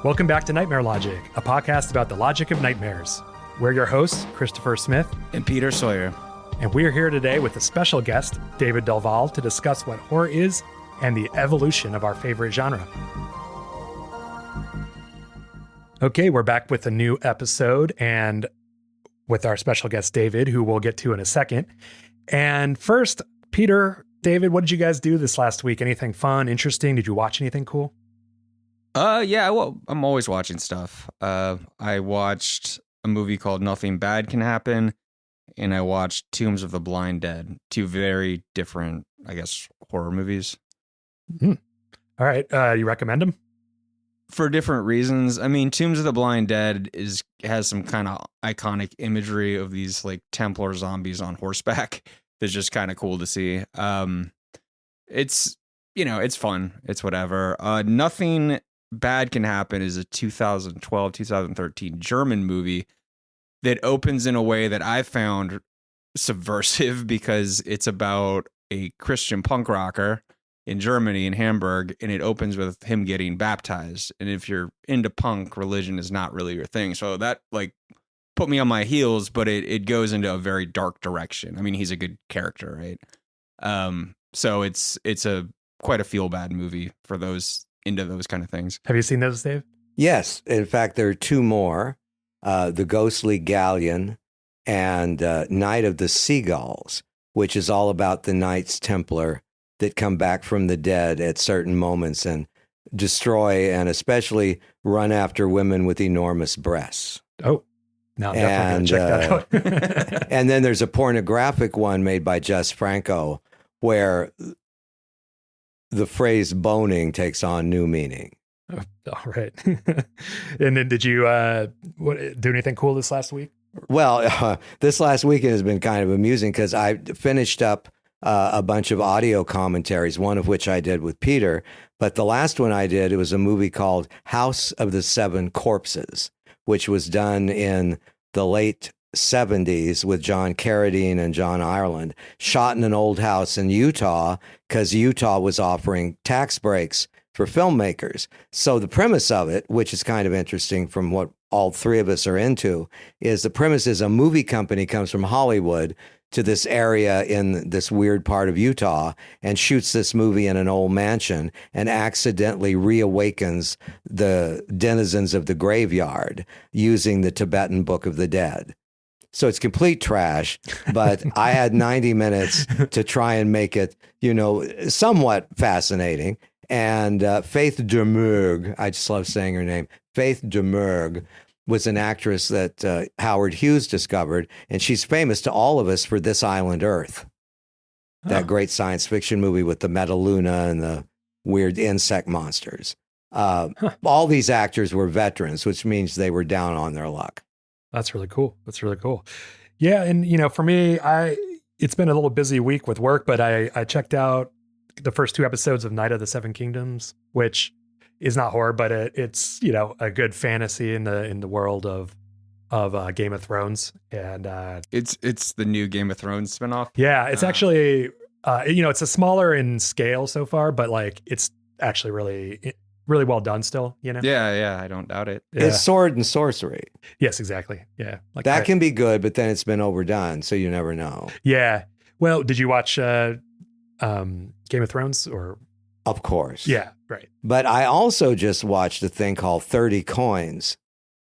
Welcome back to Nightmare Logic, a podcast about the logic of nightmares. We're your hosts, Christopher Smith and Peter Sawyer. And we're here today with a special guest, David Del Valle, to discuss what horror is and the evolution of our favorite genre. Okay, we're back with a new episode and with our special guest, David, who we'll get to in a second. And first, Peter, David, what did you guys do this last week? Anything fun, interesting? Did you watch anything cool? Well, I'm always watching stuff. I watched a movie called Nothing Bad Can Happen, and I watched Tombs of the Blind Dead. Two very different, I guess, horror movies. Mm-hmm. All right. You recommend them? For different reasons. I mean, Tombs of the Blind Dead has some kind of iconic imagery of these like Templar zombies on horseback. That's just kind of cool to see. It's fun. It's whatever. Nothing Bad Can Happen is a 2012-2013 German movie that opens in a way that I found subversive because it's about a Christian punk rocker in Germany, in Hamburg, and it opens with him getting baptized. And if you're into punk, religion is not really your thing. So that like put me on my heels, but it goes into a very dark direction. I mean, he's a good character, right? So it's quite a feel bad movie for those into those kind of things. Have you seen those, Dave? Yes. In fact, there are two more, The Ghostly Galleon and Night of the Seagulls, which is all about the Knights Templar that come back from the dead at certain moments and destroy and especially run after women with enormous breasts. Oh, no, I'm definitely going to check that out. And then there's a pornographic one made by Jess Franco where the phrase boning takes on new meaning. Oh, all right. And then did you do anything cool this last week? Well, this last weekend has been kind of amusing because I finished up a bunch of audio commentaries, one of which I did with Peter. But the last one I did, it was a movie called House of the Seven Corpses, which was done in the late 70s with John Carradine and John Ireland, shot in an old house in Utah because Utah was offering tax breaks for filmmakers. So the premise of it, which is kind of interesting from what all three of us are into, is the premise is a movie company comes from Hollywood to this area in this weird part of Utah and shoots this movie in an old mansion and accidentally reawakens the denizens of the graveyard using the Tibetan Book of the Dead. So it's complete trash, but I had 90 minutes to try and make it, somewhat fascinating. And Faith Demurg, I just love saying her name, Faith Demurg was an actress that Howard Hughes discovered, and she's famous to all of us for This Island Earth, that great science fiction movie with the Metaluna and the weird insect monsters. All these actors were veterans, which means they were down on their luck. That's really cool. Yeah. And, for me, it's been a little busy week with work, but I checked out the first two episodes of Night of the Seven Kingdoms, which is not horror, but it's, a good fantasy in the world of Game of Thrones. And it's the new Game of Thrones spinoff. Yeah. It's actually, it's a smaller in scale so far, but like, it's actually really well done still, Yeah, I don't doubt it. Yeah. It's sword and sorcery. Yes, exactly. Yeah. Like that can be good, but then it's been overdone, so you never know. Yeah. Well, did you watch Game of Thrones or? Of course. Yeah, right. But I also just watched a thing called 30 Coins,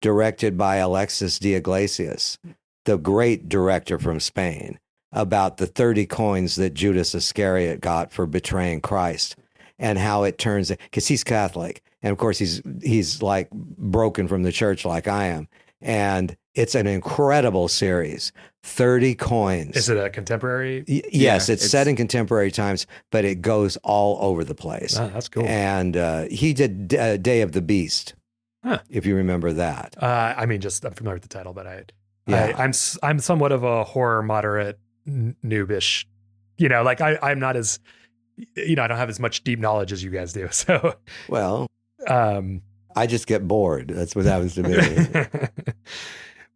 directed by Alexis de Iglesias, the great director from Spain, about the 30 coins that Judas Iscariot got for betraying Christ. And how it turns, because he's Catholic, and of course he's like broken from the church like I am, and it's an incredible series. 30 Coins. Is it a contemporary? Yes, it's set in contemporary times, but it goes all over the place. Oh, that's cool. And he did Day of the Beast, if you remember that. I'm familiar with the title, but I'm somewhat of a horror moderate noobish. I'm not as. I don't have as much deep knowledge as you guys do. So, well, I just get bored. That's what happens to me.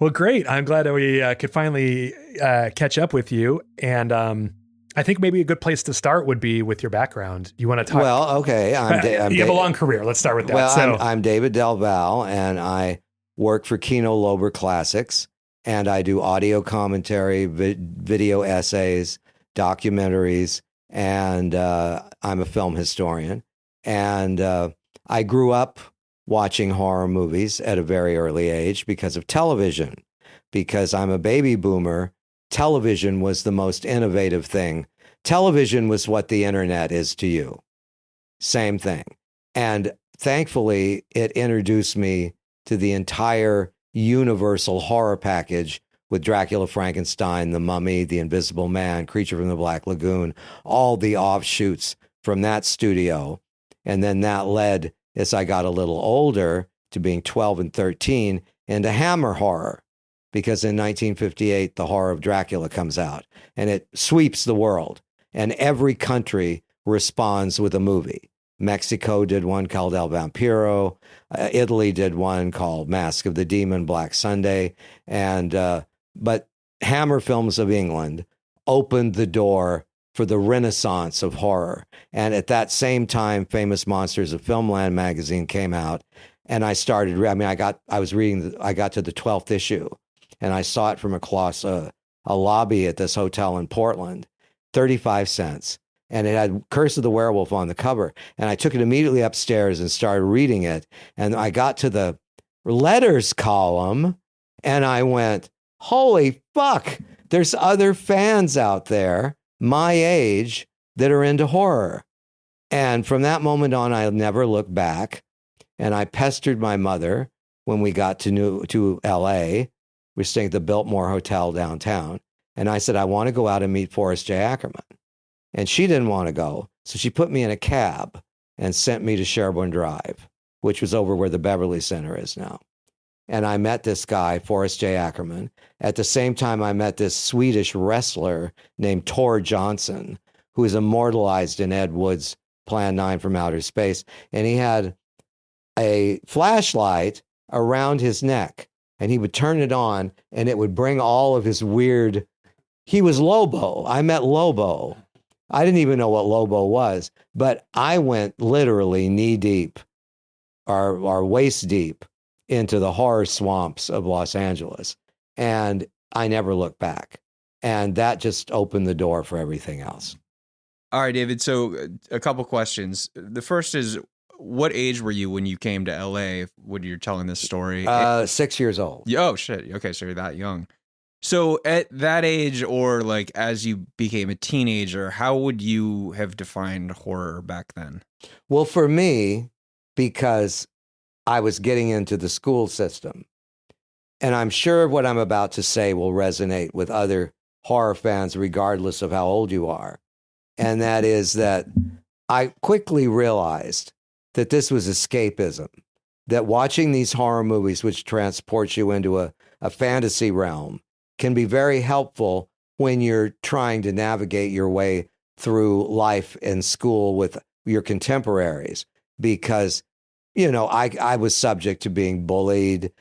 Well, great. I'm glad that we could finally catch up with you. And I I think maybe a good place to start would be with your background. You want to talk? Well, okay. You have a long career. Let's start with that. Well, I'm David Del Valle, and I work for Kino Lorber Classics, and I do audio commentary, video essays, documentaries, and I'm a film historian. And I grew up watching horror movies at a very early age because of television. Because I'm a baby boomer, television was the most innovative thing. Television was what the internet is to you. Same thing. And thankfully, it introduced me to the entire universal horror package with Dracula, Frankenstein, The Mummy, The Invisible Man, Creature from the Black Lagoon, all the offshoots from that studio. And then that led, as I got a little older, to being 12 and 13, into Hammer horror. Because in 1958, The Horror of Dracula comes out, and it sweeps the world. And every country responds with a movie. Mexico did one called El Vampiro. Italy did one called Mask of the Demon, Black Sunday. But Hammer Films of England opened the door for the renaissance of horror. And at that same time, Famous Monsters of Filmland magazine came out, and I started. I got to the 12th issue, and I saw it from across a lobby at this hotel in Portland, 35 cents. And it had Curse of the Werewolf on the cover. And I took it immediately upstairs and started reading it. And I got to the letters column, and I went, holy fuck, there's other fans out there my age that are into horror. And from that moment on, I never looked back. And I pestered my mother when we got to LA. We were staying at the Biltmore Hotel downtown. And I said, I want to go out and meet Forrest J. Ackerman. And she didn't want to go. So she put me in a cab and sent me to Sherbourne Drive, which was over where the Beverly Center is now. And I met this guy, Forrest J. Ackerman. At the same time, I met this Swedish wrestler named Tor Johnson, who is immortalized in Ed Wood's Plan 9 from Outer Space. And he had a flashlight around his neck, and he would turn it on, and it would bring all of his weird... He was Lobo. I met Lobo. I didn't even know what Lobo was, but I went literally knee deep or waist deep into the horror swamps of Los Angeles. And I never looked back. And that just opened the door for everything else. All right, David. So a couple questions. The first is, what age were you when you came to LA when you're telling this story? 6 years old. Oh, shit. Okay, so you're that young. So at that age, or like as you became a teenager, how would you have defined horror back then? Well, for me, because I was getting into the school system, and I'm sure what I'm about to say will resonate with other horror fans, regardless of how old you are. And that is that I quickly realized that this was escapism, that watching these horror movies, which transports you into a fantasy realm, can be very helpful when you're trying to navigate your way through life in school with your contemporaries. Because, you know, I was subject to being bullied,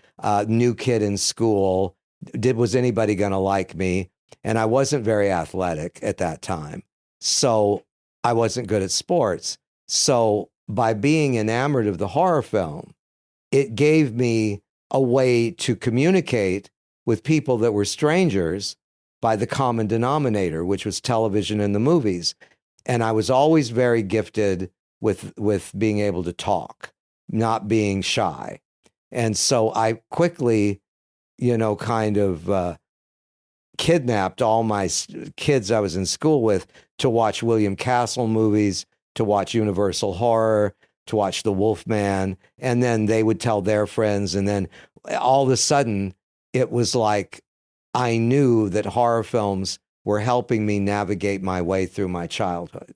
new kid in school. Was anybody going to like me? And I wasn't very athletic at that time. So I wasn't good at sports. So by being enamored of the horror film, it gave me a way to communicate with people that were strangers by the common denominator, which was television and the movies. And I was always very gifted with being able to talk, not being shy. And so I quickly, kind of kidnapped all my kids I was in school with to watch William Castle movies, to watch Universal Horror, to watch The Wolfman. And then they would tell their friends. And then all of a sudden, it was like I knew that horror films were helping me navigate my way through my childhood.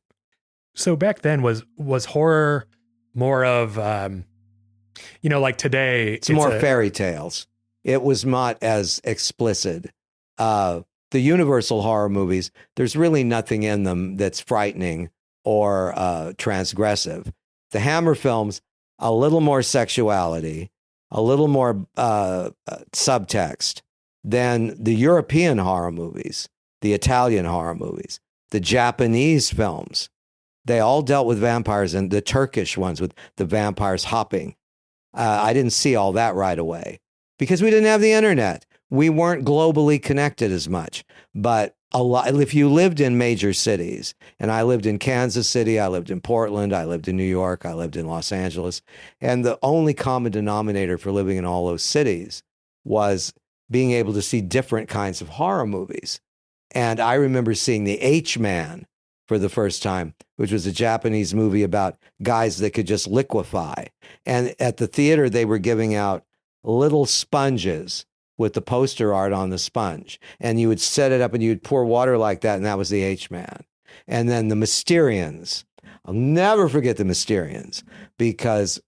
So back then, was horror more of, like today? It's more fairy tales. It was not as explicit. The Universal horror movies, there's really nothing in them that's frightening or transgressive. The Hammer films, a little more sexuality, a little more subtext than the European horror movies, the Italian horror movies. the Japanese films, they all dealt with vampires, and the Turkish ones with the vampires hopping. I didn't see all that right away because we didn't have the internet. We weren't globally connected as much. But a lot, if you lived in major cities, and I lived in Kansas City, I lived in Portland, I lived in New York, I lived in Los Angeles, and the only common denominator for living in all those cities was being able to see different kinds of horror movies. And I remember seeing The H-Man for the first time, which was a Japanese movie about guys that could just liquefy. And at the theater, they were giving out little sponges with the poster art on the sponge. And you would set it up and you would pour water like that, and that was The H-Man. And then the Mysterians. I'll never forget the Mysterians because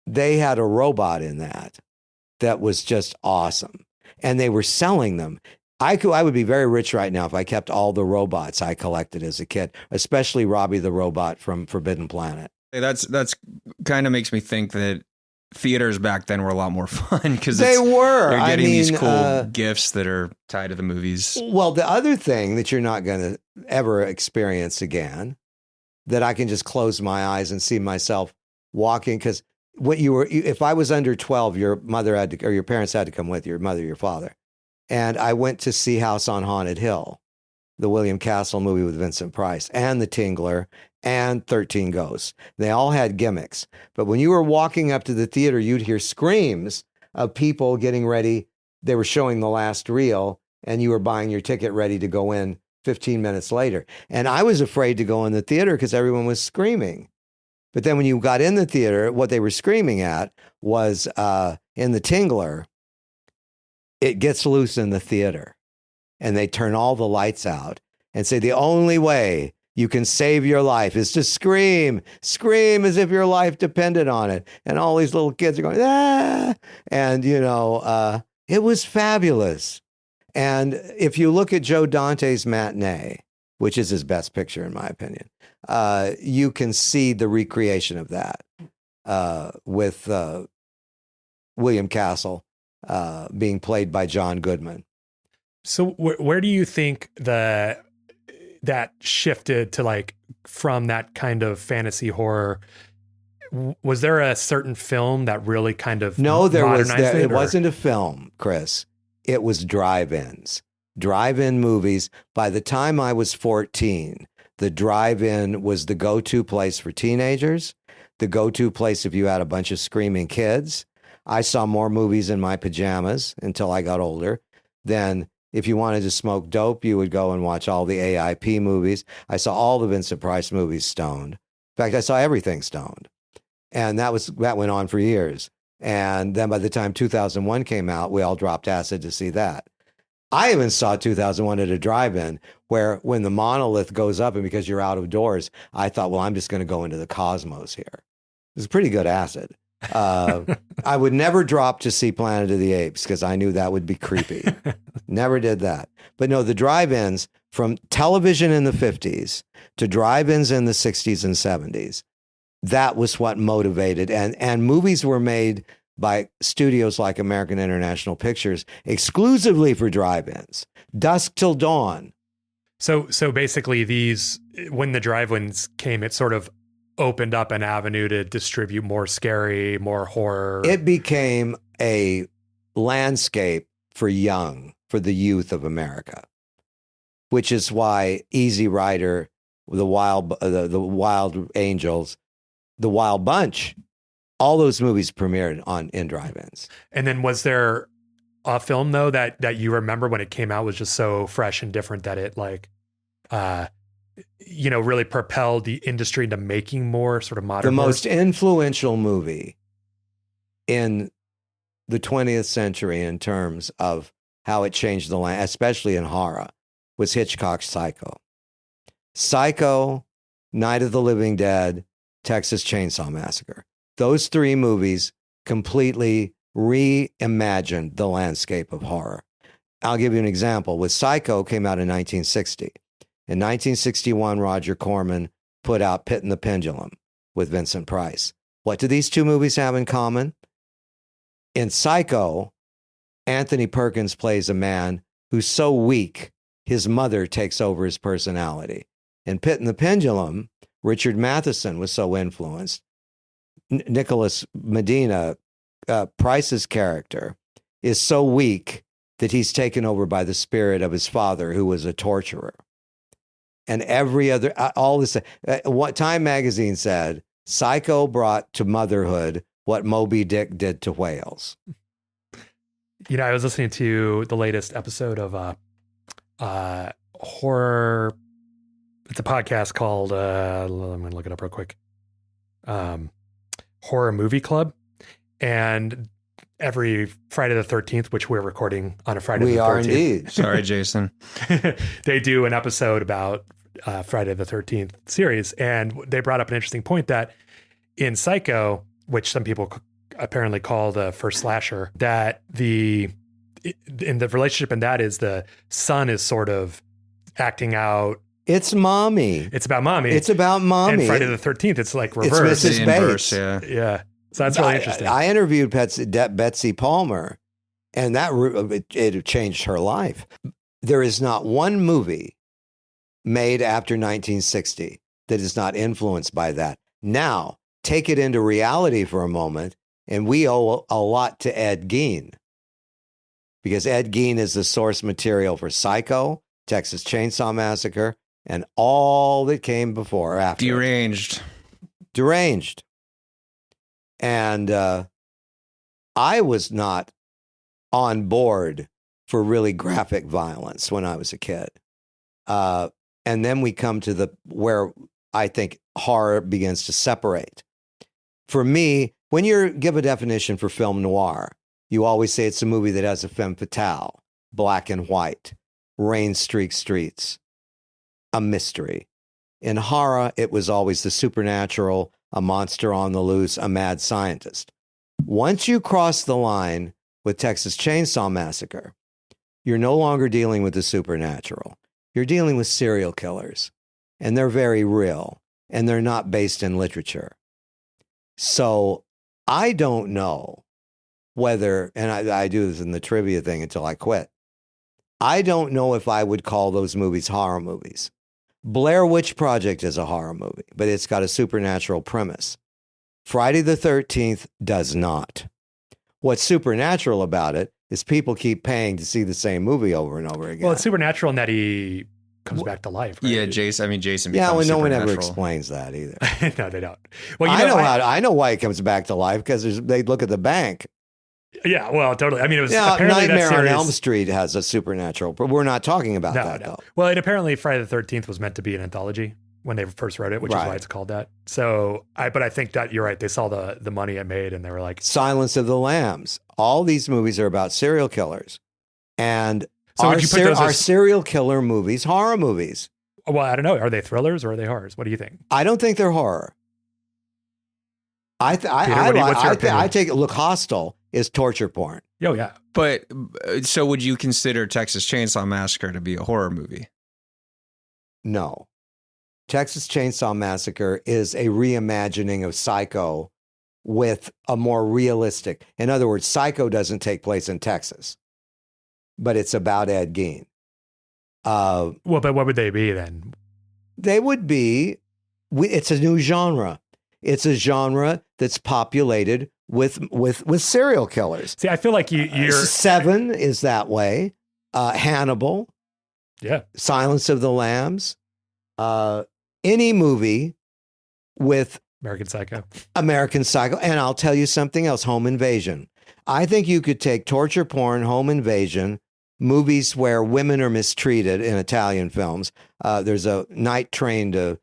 they had a robot in that was just awesome. And they were selling them. I would be very rich right now if I kept all the robots I collected as a kid, especially Robbie the Robot from Forbidden Planet. That's kind of makes me think that theaters back then were a lot more fun because they were. You're getting these cool gifts that are tied to the movies. Well, the other thing that you're not going to ever experience again, that I can just close my eyes and see myself walking, because if I was under 12, your mother had to, or your parents had to come with you, your mother, your father. And I went to see House on Haunted Hill, the William Castle movie with Vincent Price, and The Tingler, and 13 Ghosts. They all had gimmicks. But when you were walking up to the theater, you'd hear screams of people getting ready. They were showing the last reel, and you were buying your ticket ready to go in 15 minutes later. And I was afraid to go in the theater because everyone was screaming. But then when you got in the theater, what they were screaming at was in The Tingler, it gets loose in the theater. And they turn all the lights out and say the only way you can save your life is to scream as if your life depended on it. And all these little kids are going, ah! And, it was fabulous. And if you look at Joe Dante's Matinee, which is his best picture, in my opinion, you can see the recreation of that with William Castle being played by John Goodman. So where do you think that shifted to, from that kind of fantasy horror? Was there a certain film that really kind of modernized it? It wasn't a film, Chris. It was drive-ins. Drive-in movies. By the time I was 14, the drive-in was the go-to place for teenagers, the go-to place if you had a bunch of screaming kids. I saw more movies in my pajamas until I got older than if you wanted to smoke dope, you would go and watch all the AIP movies. I saw all the Vincent Price movies stoned. In fact, I saw everything stoned. And that went on for years. And then by the time 2001 came out, we all dropped acid to see that. I even saw 2001 at a drive-in where when the monolith goes up and because you're out of doors, I thought, well, I'm just going to go into the cosmos here. It was pretty good acid. I would never drop to see Planet of the Apes because I knew that would be creepy. Never did that. But no, the drive-ins from television in the 50s to drive-ins in the 60s and 70s, that was what motivated. And movies were made by studios like American International Pictures exclusively for drive-ins. Dusk Till Dawn. So basically when the drive-ins came, it sort of opened up an avenue to distribute more scary, more horror. It became a landscape for the youth of America, which is why Easy Rider, the Wild Angels, the Wild Bunch, all those movies premiered in drive-ins. And then was there a film though that you remember when it came out was just so fresh and different that it really propelled the industry into making more sort of modern? The most influential movie in the 20th century in terms of how it changed the land, especially in horror, was Hitchcock's Psycho. Psycho, Night of the Living Dead, Texas Chainsaw Massacre. Those three movies completely reimagined the landscape of horror. I'll give you an example. With Psycho, came out in 1960. In 1961, Roger Corman put out Pit and the Pendulum with Vincent Price. What do these two movies have in common? In Psycho, Anthony Perkins plays a man who's so weak, his mother takes over his personality. In Pit and the Pendulum, Richard Matheson was so influenced. Nicholas Medina, Price's character, is so weak that he's taken over by the spirit of his father, who was a torturer. And every other, all this, what Time magazine said, Psycho brought to motherhood what Moby Dick did to whales. I was listening to the latest episode of horror. It's a podcast called, I'm going to look it up real quick. Horror Movie Club. And every Friday the 13th, which we're recording on a Friday the 13th. We are indeed. Sorry, Jason. They do an episode about Friday the 13th series. And they brought up an interesting point that in Psycho, which some people apparently call the first slasher, that in the relationship in that is the son is sort of acting out. It's mommy. It's about mommy. It's about mommy. And Friday the 13th, it's like reverse. It's Mrs. Bates. Yeah. So that's really interesting. I interviewed Betsy Palmer, and it changed her life. There is not one movie made after 1960 that is not influenced by that. Now, take it into reality for a moment, and we owe a lot to Ed Gein, because Ed Gein is the source material for Psycho, Texas Chainsaw Massacre, and all that came before or after. Deranged. And I was not on board for really graphic violence when I was a kid. And then we come to where I think horror begins to separate. For me, when you give a definition for film noir, you always say it's a movie that has a femme fatale, black and white, rain-streaked streets, a mystery. In horror, it was always the supernatural, a monster on the loose, a mad scientist. Once you cross the line with Texas Chainsaw Massacre, you're no longer dealing with the supernatural. You're dealing with serial killers, and they're very real, and they're not based in literature. So I don't know whether, and I do this in the trivia thing until I quit, I don't know if I would call those movies horror movies. Blair Witch Project is a horror movie, but it's got a supernatural premise. Friday the 13th does not. What's supernatural about it is people keep paying to see the same movie over and over again. Well, it's supernatural in that he comes back to life. Right? Yeah, Jason becomes no one ever supernatural. explains that either. No, they don't. Well, I know why he comes back to life, because they look at the bank. Yeah, well, totally. I mean, it was apparently Nightmare that series, on Elm Street has a supernatural, but we're not talking about that though. Well, and apparently Friday the 13th was meant to be an anthology when they first wrote it, which is why it's called that. So, but I think that you're right. They saw the money it made, and they were like, Silence of the Lambs. All these movies are about serial killers, and so are serial killer movies horror movies? Well, I don't know. Are they thrillers or are they horrors? What do you think? I don't think they're horror. I take it. Look, Hostel is torture porn. Oh yeah. But so would you consider Texas Chainsaw Massacre to be a horror movie? No. Texas Chainsaw Massacre is a reimagining of Psycho with a more realistic. In other words, Psycho doesn't take place in Texas, but it's about Ed Gein. Well, but what would they be then? They would be, it's a new genre. It's a genre that's populated with serial killers. See, I feel like you're Seven is that way. Hannibal. Yeah. Silence of the Lambs. Any movie with American Psycho. And I'll tell you something else, Home Invasion. I think you could take torture porn, home invasion, movies where women are mistreated in Italian films. There's a Night Train to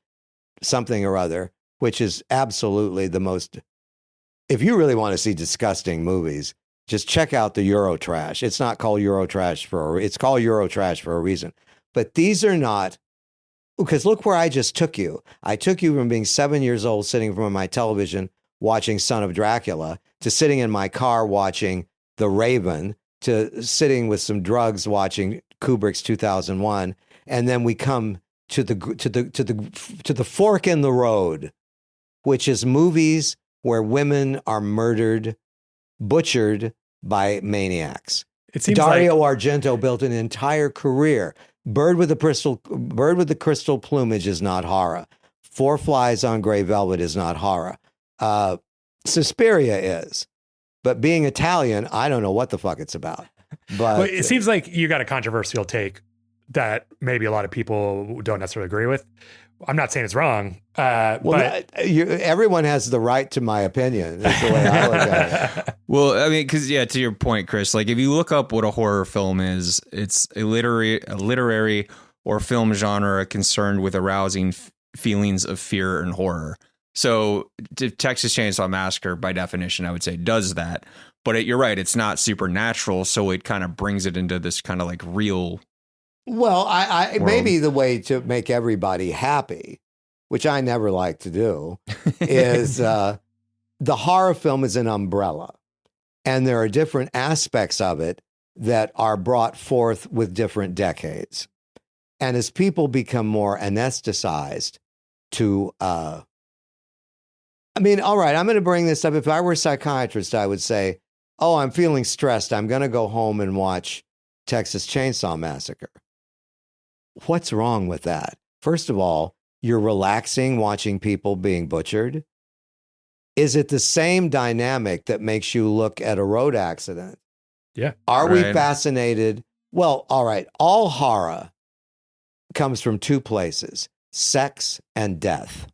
something or other, which is absolutely the most, if you really want to see disgusting movies, just check out the Eurotrash. It's not called Eurotrash it's called Eurotrash for a reason. But these are not, because look where I just took you. I took you from being 7 years old, sitting in front of my television, watching Son of Dracula, to sitting in my car watching The Raven, to sitting with some drugs watching Kubrick's 2001. And then we come to the fork in the road, which is movies where women are murdered, butchered by maniacs. It seems Dario Argento built an entire career. Bird with the crystal plumage is not horror. Four Flies on Gray Velvet is not horror. Suspiria is. But being Italian, I don't know what the fuck it's about. But well, it seems like you got a controversial take that maybe a lot of people don't necessarily agree with. I'm not saying it's wrong. But everyone has the right to my opinion. That's the way I look at it. Well, I mean, because to your point, Chris, like if you look up what a horror film is, it's a literary or film genre concerned with arousing feelings of fear and horror. So Texas Chainsaw Massacre, by definition, I would say does that. But you're right, it's not supernatural, so it kind of brings it into this kind of like real. Well, I maybe the way to make everybody happy, which I never like to do, is the horror film is an umbrella. And there are different aspects of it that are brought forth with different decades. And as people become more anesthetized to, all right, I'm going to bring this up. If I were a psychiatrist, I would say, oh, I'm feeling stressed. I'm going to go home and watch Texas Chainsaw Massacre. What's wrong with that? First of all, you're relaxing watching people being butchered. Is it the same dynamic that makes you look at a road accident? Yeah. Are we fascinated? Well, all right. All horror comes from two places, sex and death.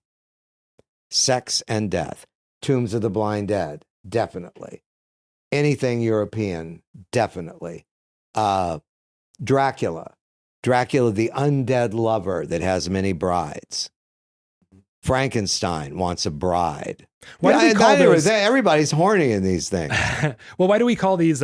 Sex and death. Tombs of the Blind Dead, definitely. Anything European, definitely. Dracula, the undead lover that has many brides. Frankenstein wants a bride. Why do we call those? Everybody's horny in these things. Well, why do we call these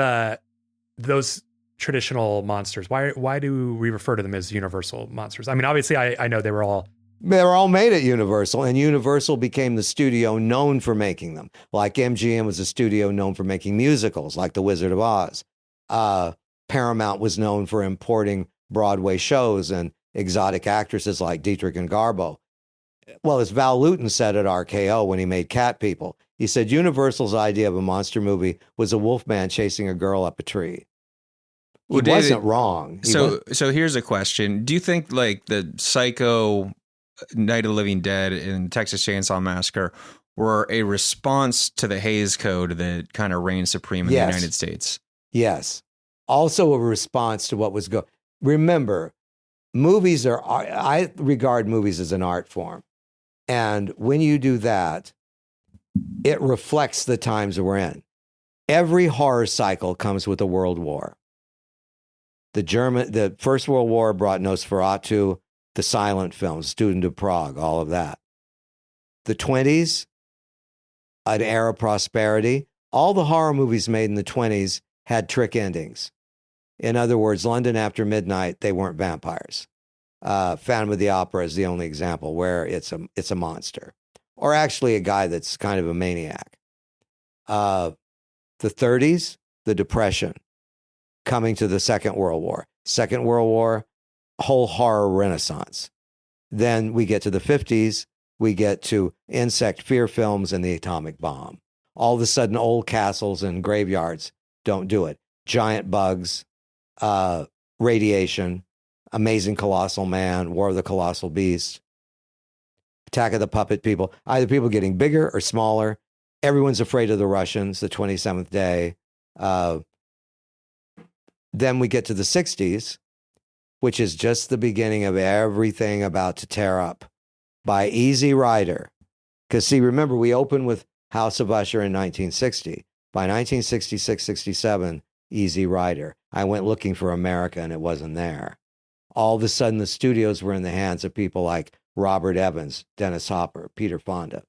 those traditional monsters? Why do we refer to them as universal monsters? I mean, obviously, I know they were all made at Universal, and Universal became the studio known for making them. Like MGM was a studio known for making musicals, like The Wizard of Oz. Paramount was known for importing Broadway shows and exotic actresses like Dietrich and Garbo. Well, as Val Lewton said at RKO when he made Cat People, he said Universal's idea of a monster movie was a wolfman chasing a girl up a tree. He wasn't wrong. So here's a question. Do you think like the Psycho, Night of the Living Dead, and Texas Chainsaw Massacre were a response to the Hays Code that kind of reigned supreme in the United States? Yes. Also a response to what was going. Remember, I regard movies as an art form. And when you do that, it reflects the times we're in. Every horror cycle comes with a world war. The First World War brought Nosferatu, the silent films, Student of Prague, all of that. The 20s, an era of prosperity. All the horror movies made in the 20s had trick endings. In other words, London After Midnight, they weren't vampires. Phantom of the Opera is the only example where it's a monster, or actually a guy that's kind of a maniac. The 30s, the Depression, coming to the Second World War. Second World War, whole horror renaissance. Then we get to the 50s, we get to insect fear films and the atomic bomb. All of a sudden, old castles and graveyards don't do it. Giant bugs, radiation, Amazing Colossal Man, War of the Colossal Beast, Attack of the Puppet People, either people getting bigger or smaller. Everyone's afraid of the Russians, the 27th Day. Then we get to the 60s, which is just the beginning of everything about to tear up by Easy Rider. Because, see, remember, we opened with House of Usher in 1960. By 1966, 67, Easy Rider. I went looking for America, and it wasn't there. All of a sudden, the studios were in the hands of people like Robert Evans, Dennis Hopper, Peter Fonda.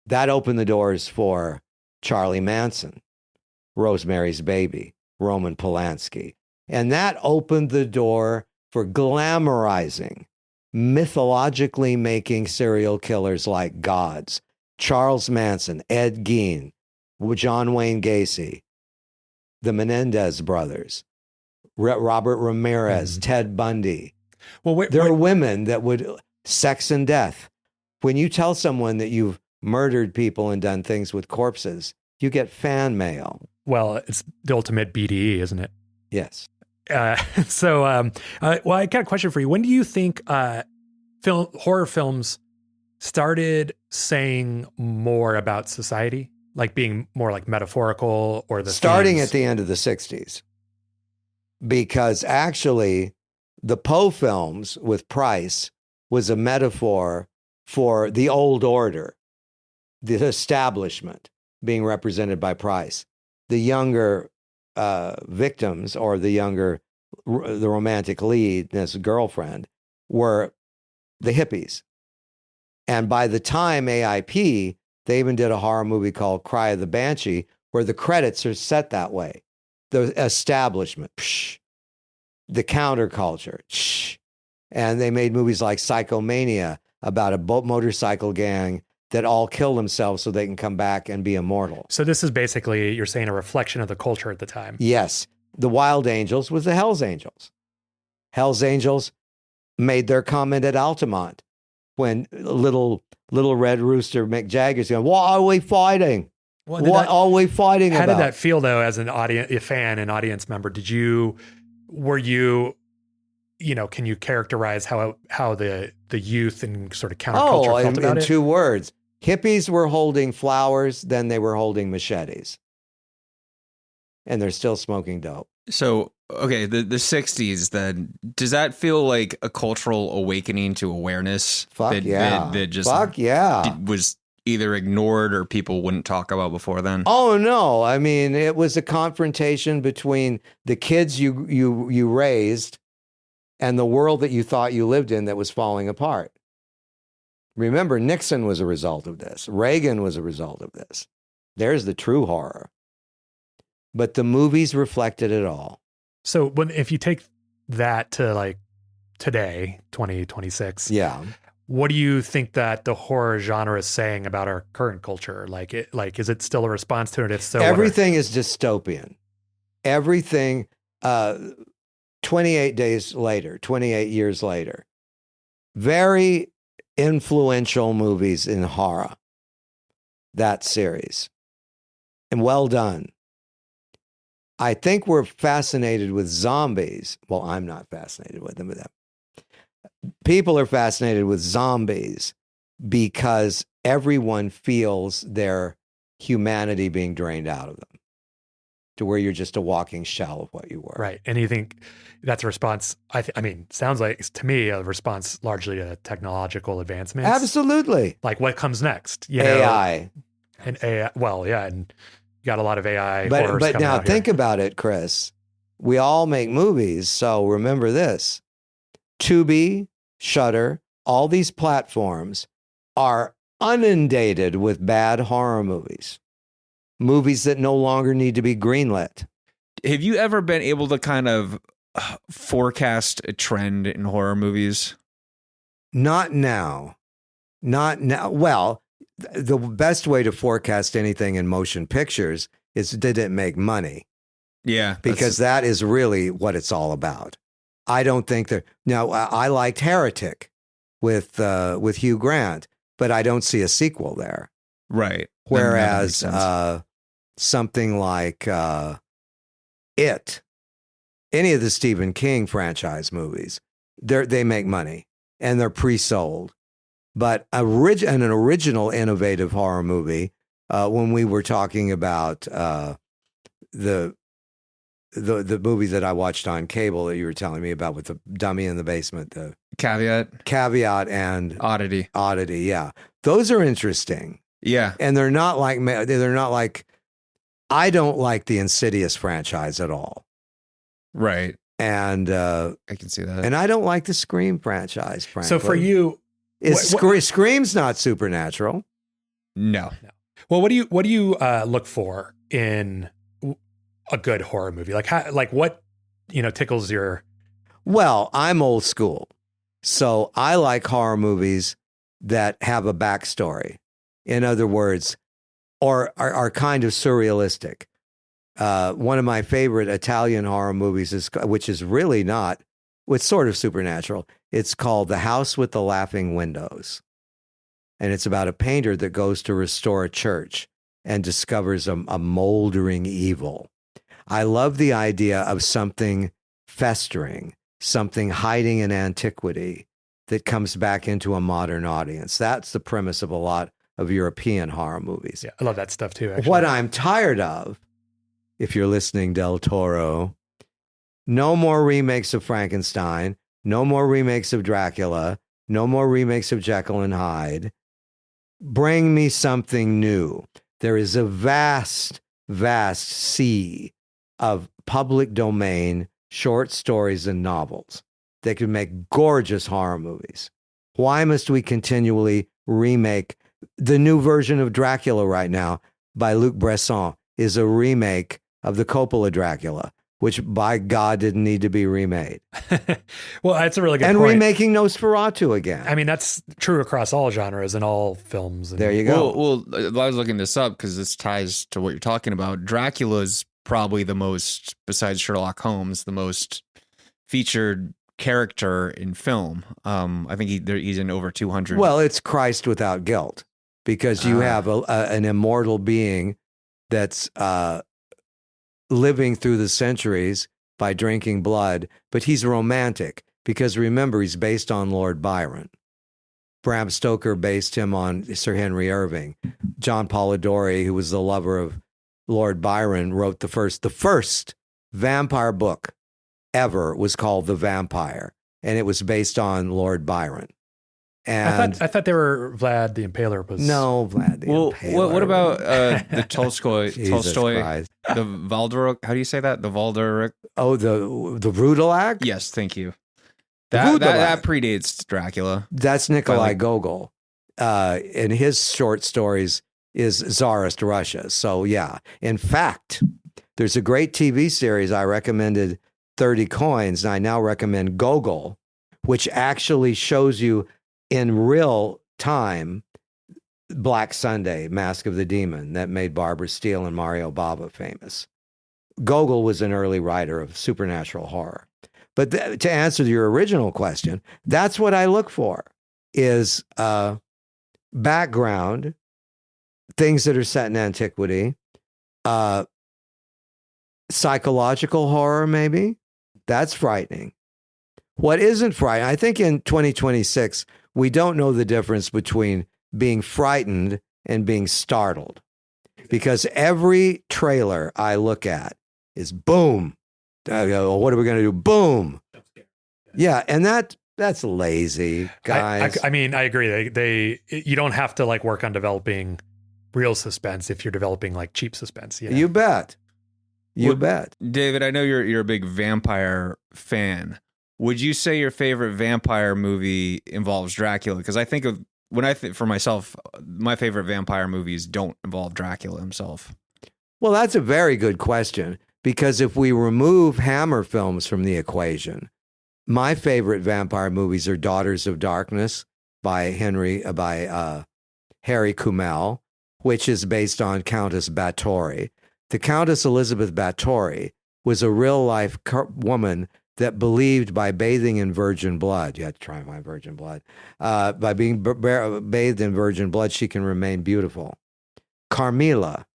That opened the doors for Charlie Manson, Rosemary's Baby, Roman Polanski. And that opened the door for glamorizing, mythologically making serial killers like gods. Charles Manson, Ed Gein, John Wayne Gacy, the Menendez brothers, Robert Ramirez, Ted Bundy. Well, there are women that would, sex and death. When you tell someone that you've murdered people and done things with corpses, you get fan mail. Well, it's the ultimate BDE, isn't it? Yes. Well, I got a question for you. When do you think horror films started saying more about society, like being more like metaphorical, or the Starting themes? at the end of the 60s? Because actually, the Poe films with Price was a metaphor for the old order, the establishment being represented by Price. The younger victims, or the romantic lead, this girlfriend, were the hippies. And by the time AIP, they even did a horror movie called Cry of the Banshee, where the credits are set that way. The establishment, psh, the counterculture, psh. And they made movies like Psychomania about a motorcycle gang that all kill themselves so they can come back and be immortal. So this is basically, you're saying, a reflection of the culture at the time. Yes. The Wild Angels was the Hells Angels. Hells Angels made their comment at Altamont when little Red Rooster Mick Jagger's going, "What are we fighting? What are we fighting about?" How did that feel, though, as an audience, a fan and audience member? Were you, can you characterize how the youth and sort of counterculture felt about it? In 2 words. Hippies were holding flowers, then they were holding machetes. And they're still smoking dope. So, okay, the 60s then, does that feel like a cultural awakening to awareness? Fuck yeah. That just Fuck yeah. was either ignored or people wouldn't talk about before then? Oh, no. I mean, it was a confrontation between the kids you raised and the world that you thought you lived in that was falling apart. Remember, Nixon was a result of this. Reagan was a result of this. There's the true horror. But the movies reflected it all. So if you take that to like today, 2026, yeah, what do you think that the horror genre is saying about our current culture? Is it still a response to it? If so, everything is dystopian. Everything. 28 years later, very influential movies in horror. That series, and well done. I think we're fascinated with zombies. Well, I'm not fascinated with them. People are fascinated with zombies because everyone feels their humanity being drained out of them to where you're just a walking shell of what you were. Right. And you think that's a response, sounds like to me a response largely to technological advancements. Absolutely. Like what comes next? AI. And AI, well, yeah, and you got a lot of AI. But now think about it, Chris. We all make movies, so remember this. Tubi, Shudder, all these platforms are inundated with bad horror movies. Movies that no longer need to be greenlit. Have you ever been able to kind of forecast a trend in horror movies? Not now. Well, the best way to forecast anything in motion pictures is, did it make money? Yeah. Because that is really what it's all about. I don't think that. Now, I liked Heretic with Hugh Grant, but I don't see a sequel there. Right. Whereas something like It, any of the Stephen King franchise movies, they make money and they're pre-sold. But an original innovative horror movie, when we were talking about the movie that I watched on cable that you were telling me about with the dummy in the basement, the Caveat and Oddity, yeah, those are interesting. Yeah, and they're not like I don't like the Insidious franchise at all. Right, and I can see that. And I don't like the Scream franchise. Frankly. So for you, Scream's not supernatural. No. Well, what do you look for in a good horror movie? Like what tickles your? Well, I'm old school, so I like horror movies that have a backstory. In other words, or are kind of surrealistic. One of my favorite Italian horror movies which is really not. It's sort of supernatural. It's called The House with the Laughing Windows. And it's about a painter that goes to restore a church and discovers a moldering evil. I love the idea of something festering, something hiding in antiquity that comes back into a modern audience. That's the premise of a lot of European horror movies. Yeah, I love that stuff too, actually. What I'm tired of, if you're listening, Del Toro, no more remakes of Frankenstein, no more remakes of Dracula, no more remakes of Jekyll and Hyde. Bring me something new. There is a vast, vast sea of public domain short stories and novels that could make gorgeous horror movies. Why must we continually remake? The new version of Dracula right now by Luc Besson is a remake of the Coppola Dracula, which by God didn't need to be remade. Well, that's a really good point. point. And remaking Nosferatu again. I mean, that's true across all genres and all films. There you go. Well, I was looking this up because this ties to what you're talking about. Dracula's probably the most, besides Sherlock Holmes, the most featured character in film. I think he's in over 200. Well, it's Christ without guilt, because you have an immortal being that's living through the centuries by drinking blood, but he's romantic because remember, he's based on Lord Byron. Bram Stoker based him on Sir Henry Irving. John Polidori, who was the lover of Lord Byron, wrote the first vampire book ever was called The Vampire, and it was based on Lord Byron. And I thought they were Vlad the Impaler was Vlad the Impaler. What about the Tolstoy, Christ. the Valderuk? How do you say that? The Valderuk? Oh, the Rudolak? Yes, thank you. That predates Dracula. That's Nikolai Gogol. And his short stories is Tsarist Russia. So yeah, in fact, there's a great TV series I recommended, 30 Coins, and I now recommend Gogol, which actually shows you in real time Black Sunday, Mask of the Demon, that made Barbara Steele and Mario Bava famous. Gogol was an early writer of supernatural horror. But to answer your original question, that's what I look for, is background, things that are set in antiquity, psychological horror maybe. That's frightening. What isn't frightening, I think in 2026, we don't know the difference between being frightened and being startled, because every trailer I look at is boom. What are we going to do? Boom. Yeah. And that's lazy, guys. I mean, I agree. You don't have to like work on developing real suspense if you're developing like cheap suspense. You know? You bet. You bet. David, I know you're a big vampire fan. Would you say your favorite vampire movie involves Dracula? Because I think for myself, my favorite vampire movies don't involve Dracula himself. Well, that's a very good question, because if we remove Hammer films from the equation, my favorite vampire movies are Daughters of Darkness by Harry Kumel, which is based on Countess Bathory. The Countess Elizabeth Bathory was a real-life woman that believed by bathing in virgin blood, you had to try my virgin blood, by being bathed in virgin blood, she can remain beautiful. Carmilla,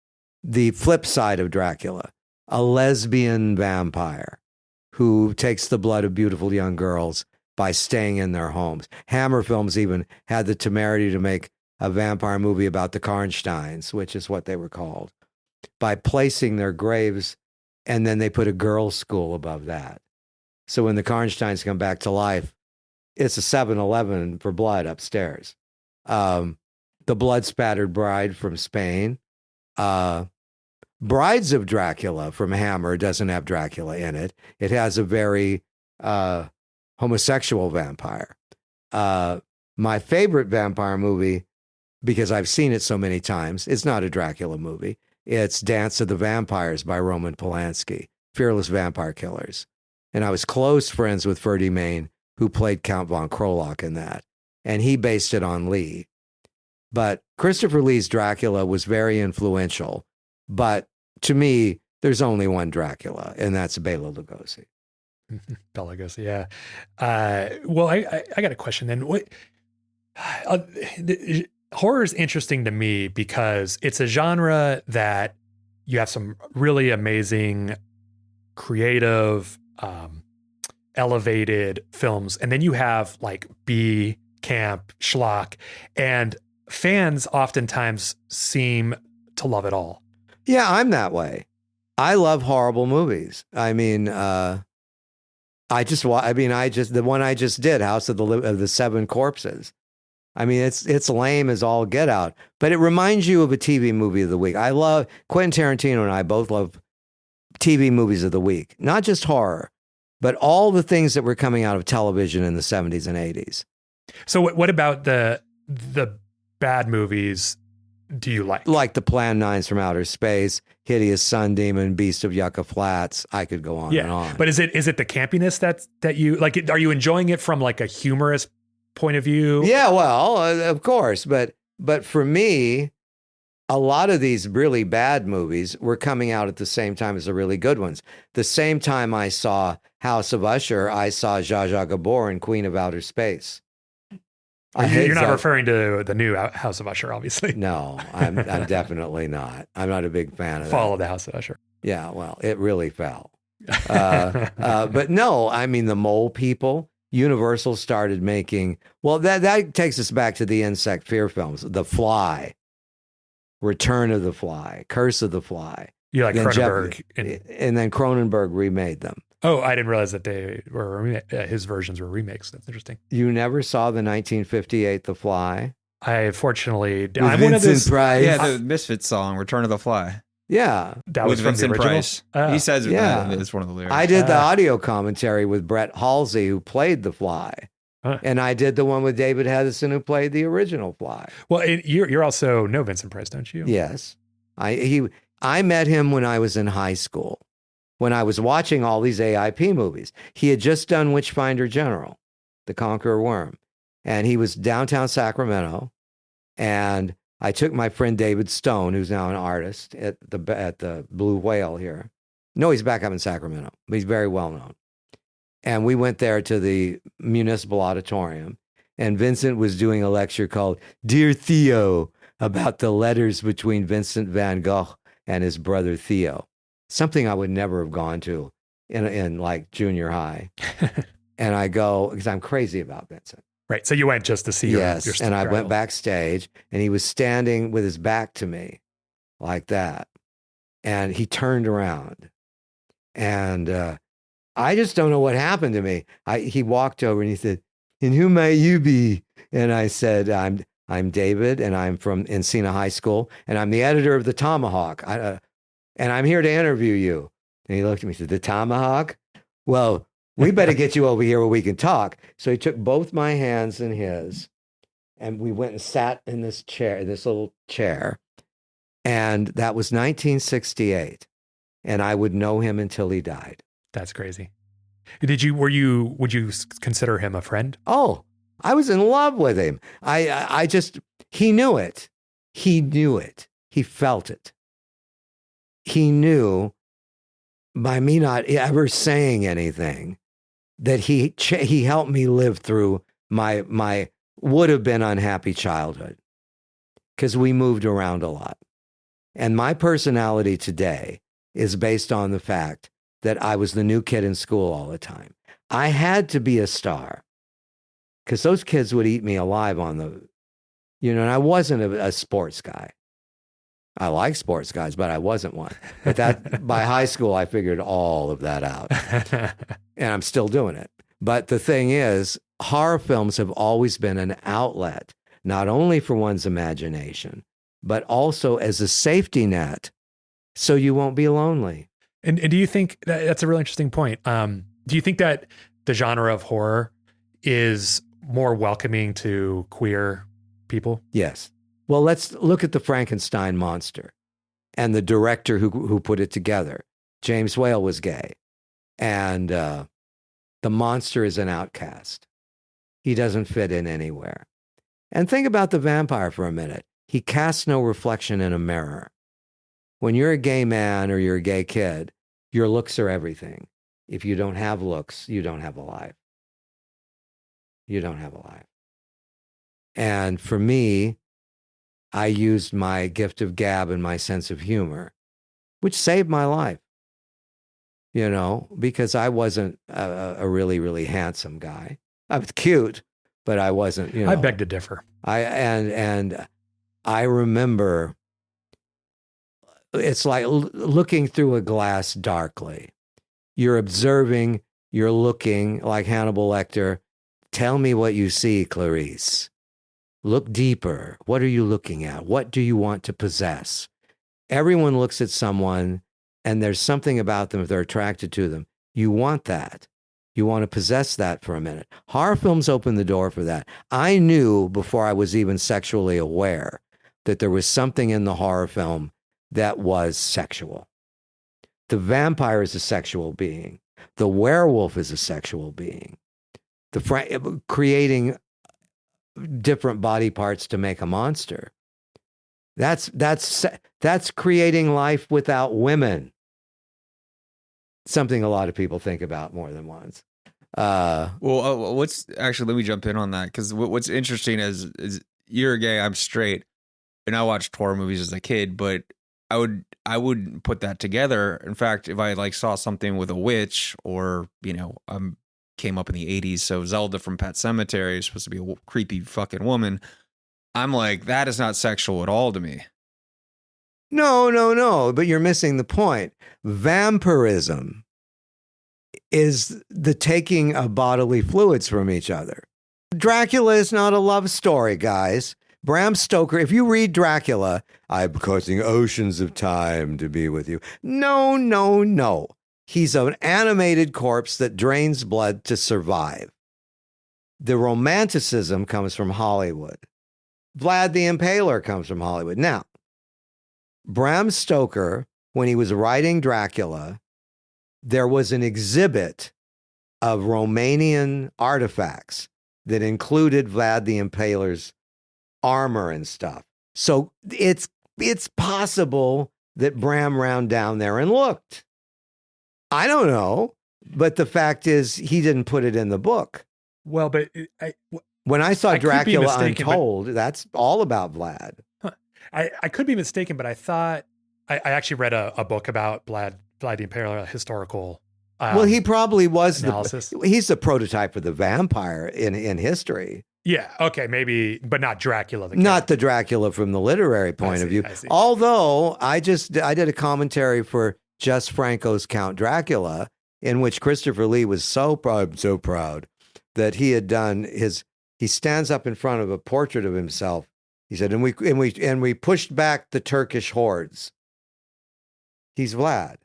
the flip side of Dracula, a lesbian vampire who takes the blood of beautiful young girls by staying in their homes. Hammer Films even had the temerity to make a vampire movie about the Karnsteins, which is what they were called, by placing their graves, and then they put a girls' school above that. So when the Karnsteins come back to life, it's a 7-Eleven for blood upstairs. The Blood-Spattered Bride from Spain. Brides of Dracula from Hammer doesn't have Dracula in it. It has a very homosexual vampire. My favorite vampire movie, because I've seen it so many times, it's not a Dracula movie. It's Dance of the Vampires by Roman Polanski, Fearless Vampire Killers. And I was close friends with Ferdy Mayne, who played Count von Krolak in that. And he based it on Lee. But Christopher Lee's Dracula was very influential. But to me, there's only one Dracula, and that's Bela Lugosi. Bela Lugosi, yeah. Well, I got a question then. What horror is interesting to me because it's a genre that you have some really amazing, creative elevated films, and then you have like B, camp, schlock, and fans oftentimes seem to love it all. Yeah, I'm that way. I love horrible movies. I mean, the one I just did, House of the Seven Corpses. I mean, it's lame as all get out, but it reminds you of a TV movie of the week. I love Quentin Tarantino and I both love TV movies of the week, not just horror, but all the things that were coming out of television in the 70s and 80s. So what about the bad movies do you like? Like the Plan 9s from Outer Space, Hideous Sun Demon, Beast of Yucca Flats. I could go on and on. But is it the campiness that you like? Are you enjoying it from like a humorous point of view? Yeah, well, of course, but for me, a lot of these really bad movies were coming out at the same time as the really good ones. The same time I saw House of Usher, I saw Zsa Zsa Gabor in Queen of Outer Space. You're not referring to the new House of Usher, obviously. No, I'm definitely not. I'm not a big fan of Fall of the House of Usher. Yeah, well, it really fell. But no, I mean, the Mole People, Universal started making, well, that takes us back to the insect fear films. The Fly, Return of the Fly, Curse of the Fly. You like Cronenberg. And then Cronenberg remade them. Oh, I didn't realize that they were his versions were remakes. That's interesting. You never saw the 1958 The Fly? I fortunately, I'm one of those. Price. Yeah, the Misfits song, Return of the Fly. Yeah. That was with from Vincent the original? Price. He says it's one of the lyrics. I did the audio commentary with Brett Halsey, who played The Fly. And I did the one with David Hedison, who played the original Fly. Well, you're also know Vincent Price, don't you? Yes. I met him when I was in high school, when I was watching all these AIP movies. He had just done Witchfinder General, The Conqueror Worm, and he was downtown Sacramento. And I took my friend David Stone, who's now an artist at the Blue Whale here. No, he's back up in Sacramento, but he's very well known. And we went there to the Municipal Auditorium, and Vincent was doing a lecture called Dear Theo, about the letters between Vincent van Gogh and his brother Theo. Something I would never have gone to in like junior high. And I go, because I'm crazy about Vincent. Right. So you went just to see your and I went backstage, and he was standing with his back to me like that. And he turned around, and I just don't know what happened to me. He walked over and he said, "And who might you be?" And I said, I'm David, and I'm from Encina High School, and I'm the editor of the Tomahawk. And I'm here to interview you. And he looked at me and said, "The Tomahawk? Well, we better get you over here where we can talk." So he took both my hands in his, and we went and sat in this chair, this little chair. And that was 1968. And I would know him until he died. That's crazy. Would you consider him a friend? Oh, I was in love with him. He knew it. He knew it. He felt it. He knew by me not ever saying anything that he helped me live through my would have been unhappy childhood, because we moved around a lot. And my personality today is based on the fact that I was the new kid in school all the time. I had to be a star, because those kids would eat me alive and I wasn't a sports guy. I like sports guys, but I wasn't one. But by high school, I figured all of that out. And I'm still doing it. But the thing is, horror films have always been an outlet, not only for one's imagination, but also as a safety net, so you won't be lonely. And do you think that's a really interesting point? Do you think that the genre of horror is more welcoming to queer people? Yes. Well, let's look at the Frankenstein monster and the director who put it together. James Whale was gay, and the monster is an outcast. He doesn't fit in anywhere. And think about the vampire for a minute. He casts no reflection in a mirror. When you're a gay man or you're a gay kid, your looks are everything. If you don't have looks, you don't have a life. You don't have a life. And for me, I used my gift of gab and my sense of humor, which saved my life. you know, because I wasn't a really, really handsome guy. I was cute, but I wasn't, you know. I beg to differ. And I remember it's like looking through a glass darkly. You're observing, you're looking like Hannibal Lecter. Tell me what you see, Clarice. Look deeper. What are you looking at? What do you want to possess? Everyone looks at someone and there's something about them if they're attracted to them. You want that. You want to possess that for a minute. Horror films open the door for that. I knew before I was even sexually aware that there was something in the horror film that was sexual. The vampire is a sexual being. The werewolf is a sexual being. Creating different body parts to make a monster. That's creating life without women. Something a lot of people think about more than once. What's actually, let me jump in on that, because what's interesting is you're gay, I'm straight, and I watched horror movies as a kid, but I wouldn't put that together. In fact, if I like saw something with a witch, or you know, came up in the 80s, so Zelda from Pet Sematary is supposed to be a creepy fucking woman, I'm like, that is not sexual at all to me. No, but you're missing the point. Vampirism is the taking of bodily fluids from each other. Dracula is not a love story, guys. Bram Stoker, if you read Dracula, I'm causing oceans of time to be with you. No. He's an animated corpse that drains blood to survive. The romanticism comes from Hollywood. Vlad the Impaler comes from Hollywood. Now, Bram Stoker, when he was writing Dracula, there was an exhibit of Romanian artifacts that included Vlad the Impaler's armor and stuff. So it's possible that Bram ran down there and looked. I don't know, but the fact is he didn't put it in the book. Well, but when I saw Dracula mistaken, Untold, that's all about Vlad. I could be mistaken, but I thought I actually read a book about Vlad the Impaler, a historical. Well, he probably was analysis. He's the prototype of the vampire in history. Yeah. Okay. Maybe, but not Dracula. Not the Dracula from the literary point of view. Although I did a commentary for Jess Franco's Count Dracula, in which Christopher Lee was so proud that he had done he stands up in front of a portrait of himself. He said, and we pushed back the Turkish hordes. He's Vlad.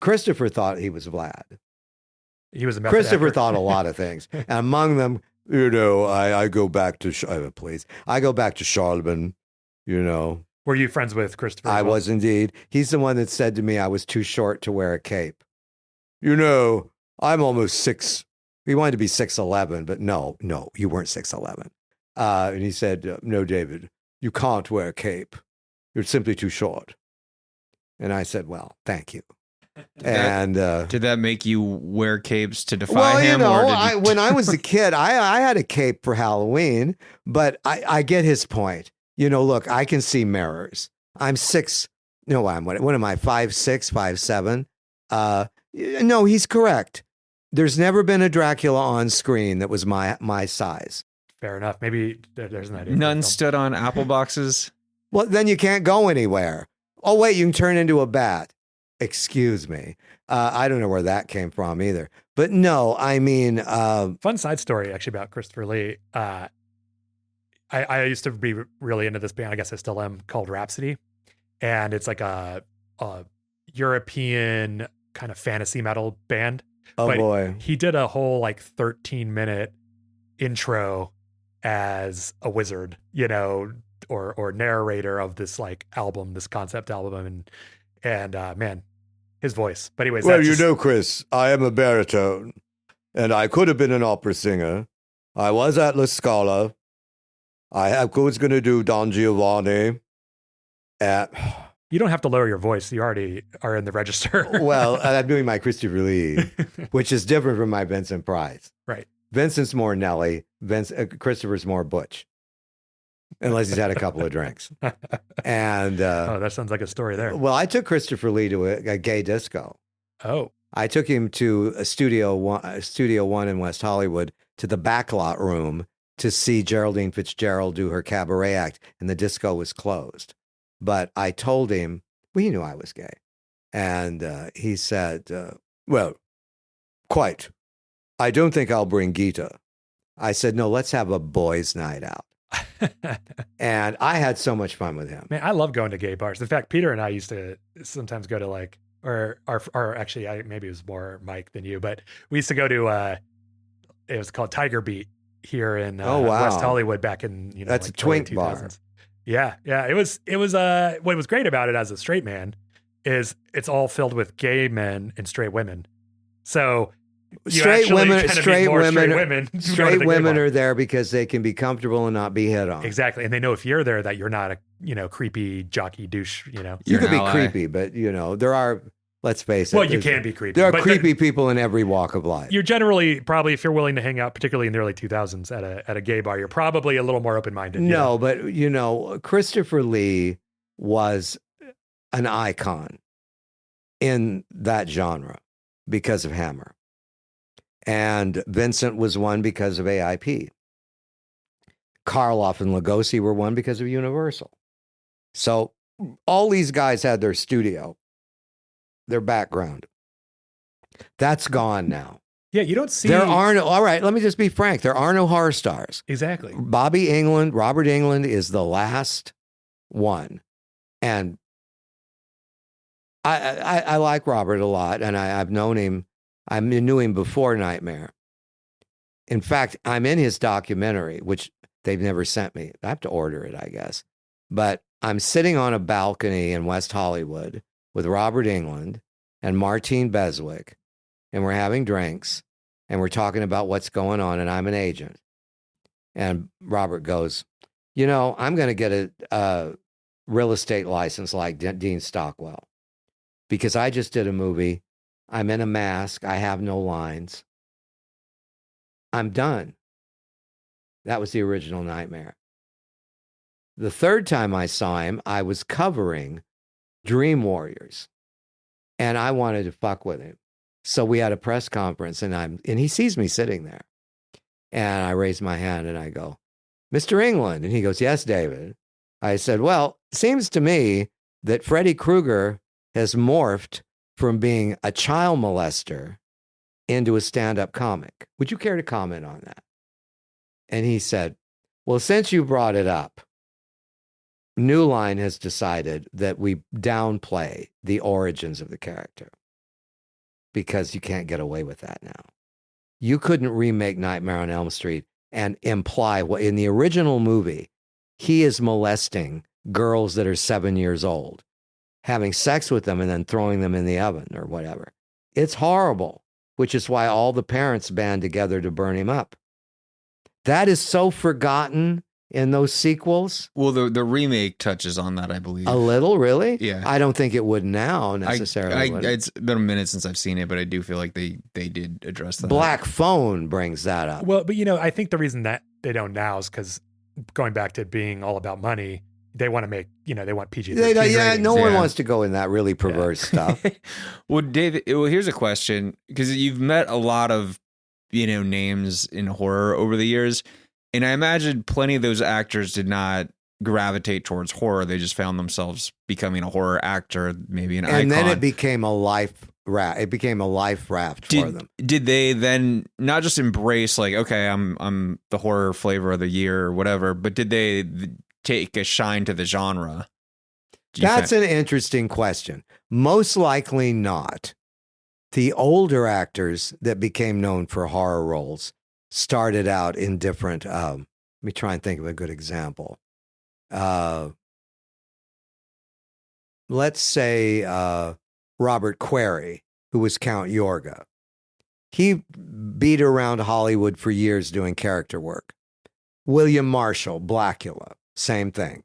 Christopher thought he was Vlad. He was a Christopher thought a lot of things. And among them, you know, I go back to I go back to Charlemagne, you know. Were you friends with Christopher? I was indeed. He's the one that said to me I was too short to wear a cape. You know, I'm almost 6. He wanted to be 6'11", but no, you weren't 6'11". And he said, no, David, you can't wear a cape. You're simply too short. And I said, well, thank you. Did that make you wear capes to defy him? You know, when I was a kid, I had a cape for Halloween, but I get his point. You know, look, I can see mirrors. I'm 6. No, what am I? 5'6", 5'7". No, he's correct. There's never been a Dracula on screen that was my size. Fair enough. Maybe there's an idea. None stood on apple boxes. Well, then you can't go anywhere. Oh, wait, you can turn into a bat. Excuse me. I don't know where that came from either. But no, I mean... fun side story, actually, about Christopher Lee. I used to be really into this band, I guess I still am, called Rhapsody. And it's like a European kind of fantasy metal band. Oh, but boy. He did a whole like 13-minute intro as a wizard, you know, or narrator of this like album, this concept album. And man, his voice. But anyways. Well, you know, Chris, I am a baritone and I could have been an opera singer. I was at La Scala. I was going to do Don Giovanni You don't have to lower your voice. You already are in the register. Well, I'm doing my Christopher Lee, which is different from my Vincent Price. Right. Vincent's more Nelly. Christopher's more Butch. Unless he's had a couple of drinks. And that sounds like a story there. Well, I took Christopher Lee to a gay disco. Oh, I took him to Studio One in West Hollywood to the backlot room to see Geraldine Fitzgerald do her cabaret act, and the disco was closed. But I told him, well, he knew I was gay. And he said, well, quite. I don't think I'll bring Gita. I said, no, let's have a boys' night out. And I had so much fun with him. man, I love going to gay bars. In fact, Peter and I used to sometimes go to like, or actually, maybe it was more Mike than you, but we used to go to, it was called Tiger Beat here in West Hollywood back in, That's like a twink 2000s. bar. Yeah. Yeah. It was, what was great about it as a straight man is it's all filled with gay men and straight women. So Straight women bar. are there because they can be comfortable and not be hit on. Exactly. And they know if you're there that you're not a, creepy jockey douche, You You're could an be ally. creepy, but there are, let's face it. Well, you can be creepy. There are but creepy people in every walk of life. You're generally probably, if you're willing to hang out, particularly in the early 2000s at a gay bar, you're probably a little more open-minded. No, but Christopher Lee was an icon in that genre because of Hammer. And Vincent was one because of AIP. Karloff and Lugosi were one because of Universal. So all these guys had their studio, their background. That's gone now. Yeah, you don't see. All right, let me just be frank. There are no horror stars. Exactly. Robert Englund is the last one. And I like Robert a lot, and I've known him. I knew him before Nightmare. In fact, I'm in his documentary, which they've never sent me. I have to order it, I guess. But I'm sitting on a balcony in West Hollywood with Robert Englund and Martine Beswick, and we're having drinks, and we're talking about what's going on, and I'm an agent. And Robert goes, I'm going to get a real estate license like Dean Stockwell, because I just did a movie. I'm in a mask. I have no lines. I'm done. That was the original Nightmare. The third time I saw him, I was covering Dream Warriors, and I wanted to fuck with him. So we had a press conference, and he sees me sitting there, and I raise my hand and I go, Mr. Englund. And he goes, yes, David. I said, well, it seems to me that Freddy Krueger has morphed from being a child molester into a stand-up comic. Would you care to comment on that? And he said, well, since you brought it up, New Line has decided that we downplay the origins of the character because you can't get away with that now. You couldn't remake Nightmare on Elm Street and imply what in the original movie, he is molesting girls that are 7 years old, having sex with them and then throwing them in the oven or whatever. It's horrible, which is why all the parents band together to burn him up. That is so forgotten in those sequels. Well, the remake touches on that, I believe. A little, really? Yeah. I don't think it would now necessarily. It's been a minute since I've seen it, but I do feel like they did address that. Black Phone brings that up. Well, but I think the reason that they don't now is because going back to being all about money, they want to make, they want PG-13 ratings. No one wants to go in that really perverse stuff. Well, David, here's a question, because you've met a lot of, names in horror over the years, and I imagine plenty of those actors did not gravitate towards horror. They just found themselves becoming a horror actor, maybe an icon. And then it became a life raft. It became a life raft for them. Did they then not just embrace like, okay, I'm the horror flavor of the year or whatever, but did they take a shine to the genre? That's an interesting question. Most likely not. The older actors that became known for horror roles started out in different, let me try and think of a good example. Let's say Robert Query, who was Count Yorga. He beat around Hollywood for years doing character work. William Marshall, Blackula, same thing.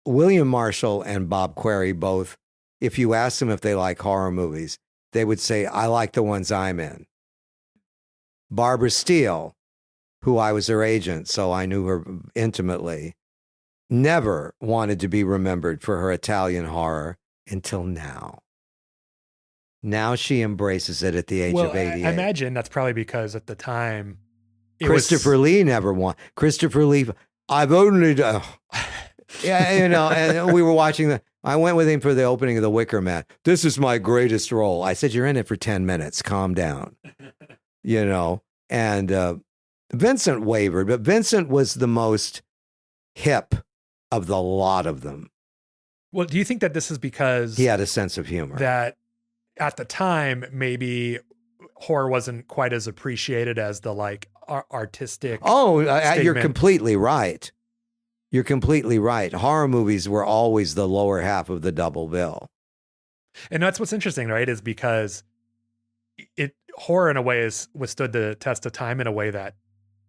William Marshall and Bob Query both, if you ask them if they like horror movies, they would say, I like the ones I'm in. Barbara Steele, who I was her agent, so I knew her intimately, never wanted to be remembered for her Italian horror until now. Now she embraces it at the age of 88. I imagine that's probably because at the time, Christopher Lee never won. Christopher Lee, I've only done. Yeah, you know, and we were watching I went with him for the opening of The Wicker Man. This is my greatest role. I said, you're in it for 10 minutes. Calm down. You know, and Vincent wavered, but Vincent was the most hip of the lot of them. Well, do you think that this is because he had a sense of humor? That at the time, maybe horror wasn't quite as appreciated as the like artistic. You're completely right. You're completely right. Horror movies were always the lower half of the double bill. And that's what's interesting, right? Is because horror in a way has withstood the test of time in a way that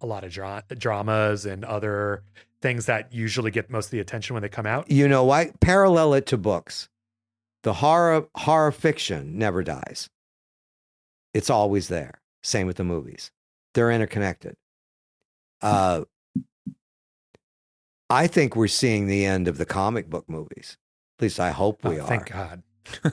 a lot of dramas and other things that usually get most of the attention when they come out. You know why? Parallel it to books. The horror fiction never dies. It's always there. Same with the movies. They're interconnected. I think we're seeing the end of the comic book movies. At least I hope we are. Thank God.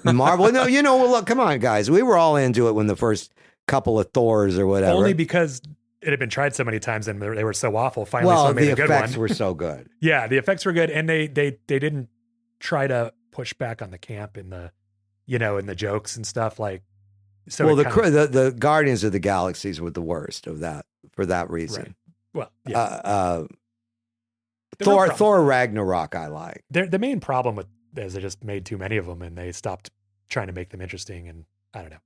Marvel. No, you know, well, look, come on, guys. We were all into it when the first couple of Thors or whatever. Only because it had been tried so many times and they were so awful. Finally, someone made a good one. The effects were so good. Yeah, the effects were good, and they didn't try to push back on the camp and the, you know, and the jokes and stuff like. So well, the Guardians of the Galaxies were the worst of that for that reason. Right. Well, yeah. Thor Ragnarok, I like. The main problem with is they just made too many of them and they stopped trying to make them interesting. And I don't know.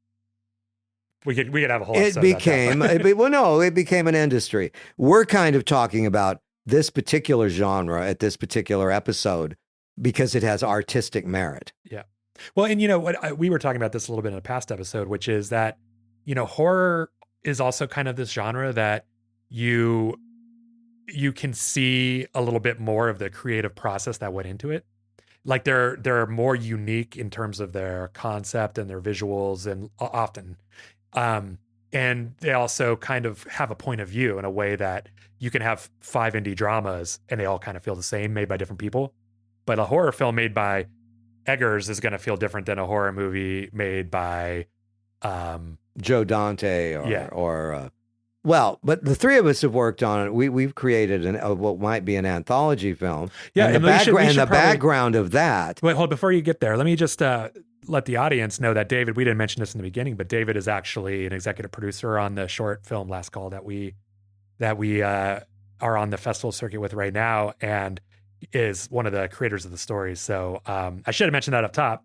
We could have a whole. It became it became an industry. We're kind of talking about this particular genre at this particular episode because it has artistic merit. Yeah. Well, and you know what, we were talking about this a little bit in a past episode, which is that, you know, horror is also kind of this genre that you can see a little bit more of the creative process that went into it. Like they're more unique in terms of their concept and their visuals, and often, and they also kind of have a point of view in a way that you can have 5 indie dramas and they all kind of feel the same, made by different people. But a horror film made by Eggers is going to feel different than a horror movie made by Joe Dante well, but the three of us have worked on it. We've created what might be an anthology film. Yeah, and the background of that. Wait, hold. Before you get there, let me just let the audience know that David. We didn't mention this in the beginning, but David is actually an executive producer on the short film Last Call that we are on the festival circuit with right now, and is one of the creators of the stories. So I should have mentioned that up top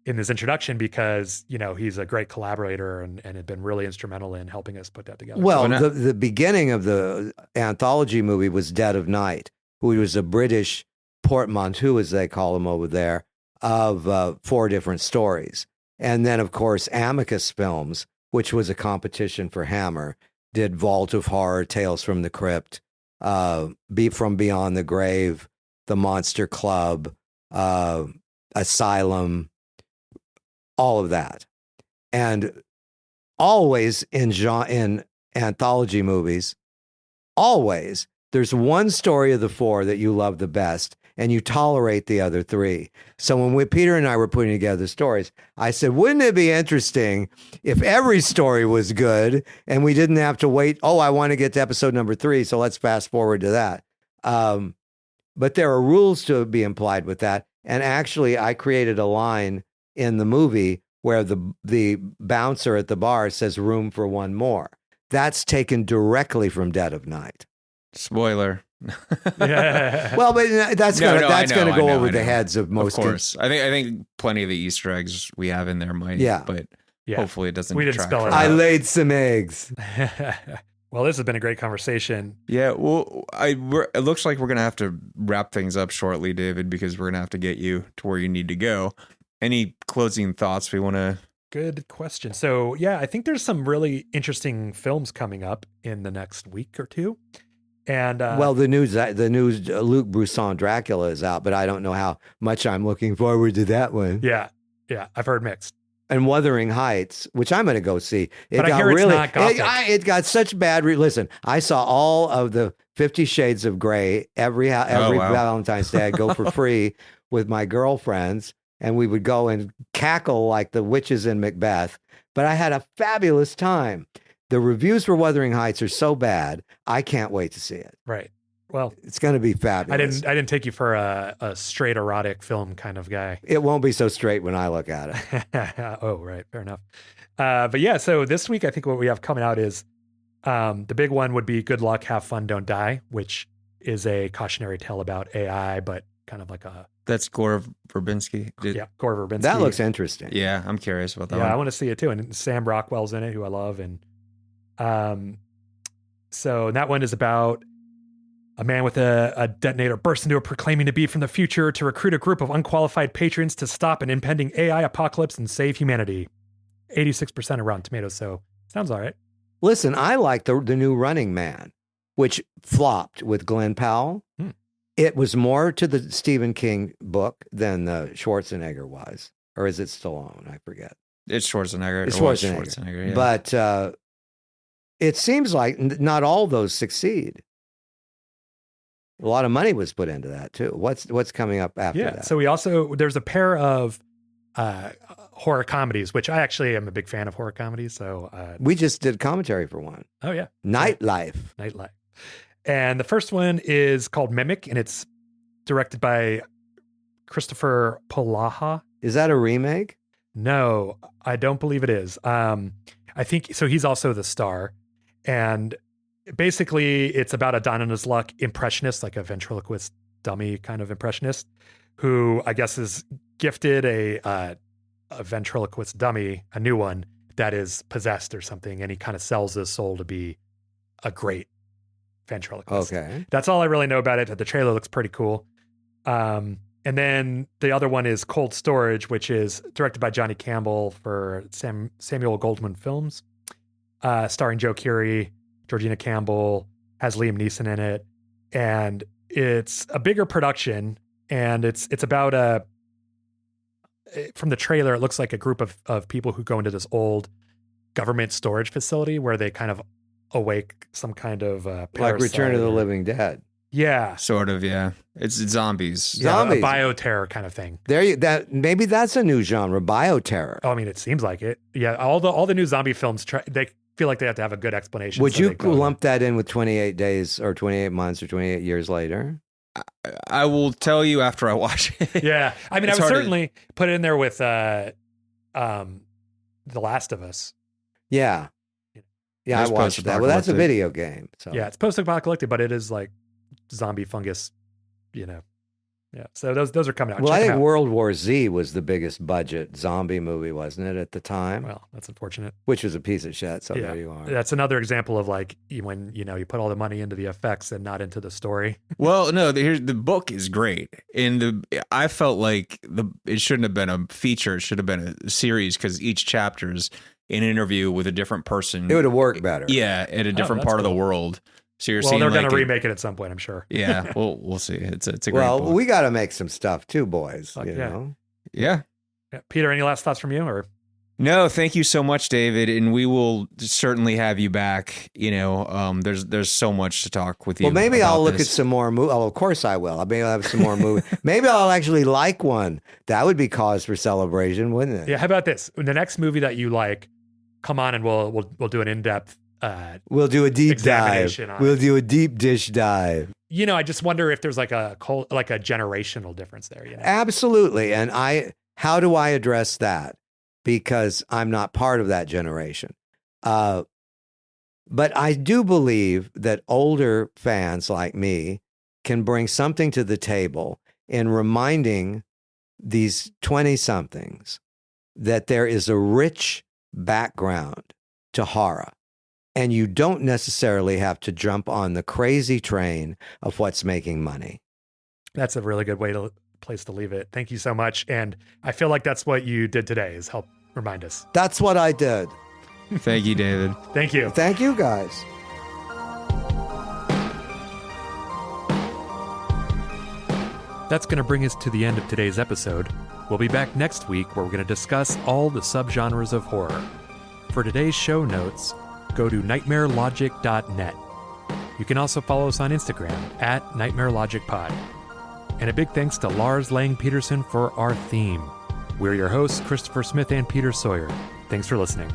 in this introduction because, you know, he's a great collaborator and had been really instrumental in helping us put that together. Well, the beginning of the anthology movie was Dead of Night, who was a British portmanteau, as they call him over there, of 4 different stories. And then, of course, Amicus Films, which was a competition for Hammer, did Vault of Horror, Tales from the Crypt, From Beyond the Grave, The Monster Club, Asylum, all of that. And always in anthology movies, always there's one story of the 4 that you love the best and you tolerate the other 3. So when Peter and I were putting together stories, I said, wouldn't it be interesting if every story was good and we didn't have to wait, I want to get to episode number 3, so let's fast forward to that. But there are rules to be implied with that. And actually, I created a line in the movie where the bouncer at the bar says room for one more. That's taken directly from Dead of Night. Spoiler. Yeah. Well, but that's gonna go over the heads of most. Of course, I think plenty of the Easter eggs we have in there might. Yeah, but hopefully it doesn't. We didn't spell it out. I laid some eggs. Well, this has been a great conversation. Yeah, well, it looks like we're going to have to wrap things up shortly, David, because we're going to have to get you to where you need to go. Any closing thoughts we want to? Good question. So, yeah, I think there's some really interesting films coming up in the next week or two. And well, the news Luc Besson Dracula is out, but I don't know how much I'm looking forward to that one. Yeah, I've heard mixed. And Wuthering Heights, which I'm going to go see. But I hear it's not gothic. It got such bad. Listen, I saw all of the 50 Shades of Grey every Valentine's Day. I go for free with my girlfriends, and we would go and cackle like the witches in Macbeth. But I had a fabulous time. The reviews for Wuthering Heights are so bad, I can't wait to see it. Right. Well, it's going to be fabulous. I didn't take you for a straight erotic film kind of guy. It won't be so straight when I look at it. Oh, right. Fair enough. But yeah, so this week, I think what we have coming out is the big one would be Good Luck, Have Fun, Don't Die, which is a cautionary tale about AI, but kind of like a... That's Gore Verbinski. Yeah, Gore Verbinski. That looks interesting. Yeah, I'm curious about that one. I want to see it too. And Sam Rockwell's in it, who I love. And so that one is about a man with a detonator bursts into a proclaiming to be from the future to recruit a group of unqualified patrons to stop an impending AI apocalypse and save humanity. 86% of Rotten Tomatoes, so sounds all right. Listen, I like the new Running Man, which flopped with Glenn Powell. It was more to the Stephen King book than the Schwarzenegger was. Or is it Stallone? I forget. It's Schwarzenegger. It's Schwarzenegger. Yeah. But it seems like not all those succeed. A lot of money was put into that too. What's coming up after that? So there's a pair of horror comedies, which I actually am a big fan of horror comedies. So we just did commentary for one. Oh yeah, Nightlife. And the first one is called Mimic, and it's directed by Christopher Polaha. Is that a remake? No, I don't believe it is. I think so. He's also the star, and basically it's about a down on his luck impressionist, like a ventriloquist dummy kind of impressionist, who I guess is gifted a ventriloquist dummy, a new one that is possessed or something, and he kind of sells his soul to be a great ventriloquist. Okay, that's all I really know about it. The trailer looks pretty cool. And then the other one is Cold Storage, which is directed by Johnny Campbell for Samuel Goldwyn Films, starring Joe Keery, Georgina Campbell, has Liam Neeson in it, and it's a bigger production, and it's about from the trailer, it looks like a group of people who go into this old government storage facility where they kind of awake some kind of like Return of the Living Dead. Yeah, sort of. Yeah, it's zombies. Yeah, a bioterror kind of thing. Maybe that's a new genre, bioterror. Oh, I mean, it seems like it. Yeah, all the new zombie films they feel like they have to have a good explanation. Would you lump that in with 28 days or 28 months or 28 years later? I will tell you after I watch it. Yeah, I mean, I would certainly put it in there with The Last of Us. Yeah, I watched that. Well, that's a video game. So yeah, it's post-apocalyptic, but it is like zombie fungus, Yeah. So those are coming out. Well, I think World War Z was the biggest budget zombie movie, wasn't it, at the time? Well, that's unfortunate. Which was a piece of shit. So there you are. That's another example of like when you put all the money into the effects and not into the story. Well, no, the book is great, and I felt like it shouldn't have been a feature. It should have been a series because each chapter's an interview with a different person. It would have worked better. Yeah, at a different part of the world. So you're they're going to remake it at some point, I'm sure. Yeah, we'll see. It's a great book. Well, we got to make some stuff too, boys. You know? Yeah. Peter, any last thoughts from you? Or no, thank you so much, David, and we will certainly have you back. There's so much to talk with you. Well, maybe I'll look at some more movies. Oh, of course I will. Maybe I'll have some more movies. Maybe I'll actually like one. That would be cause for celebration, wouldn't it? Yeah. How about this? The next movie that you like, come on and we'll do an in-depth. We'll do a deep dive. We'll do a deep dish dive. I just wonder if there's like a generational difference there. Absolutely. And how do I address that? Because I'm not part of that generation. But I do believe that older fans like me can bring something to the table in reminding these 20-somethings that there is a rich background to horror. And you don't necessarily have to jump on the crazy train of what's making money. That's a really good place to leave it. Thank you so much. And I feel like that's what you did today, is help remind us. That's what I did. Thank you, David. Thank you. Thank you, guys. That's going to bring us to the end of today's episode. We'll be back next week where we're going to discuss all the subgenres of horror. For today's show notes, go to nightmarelogic.net. You can also follow us on Instagram @NightmareLogicPod. And a big thanks to Lars Lang Peterson for our theme. We're your hosts, Christopher Smith and Peter Sawyer. Thanks for listening.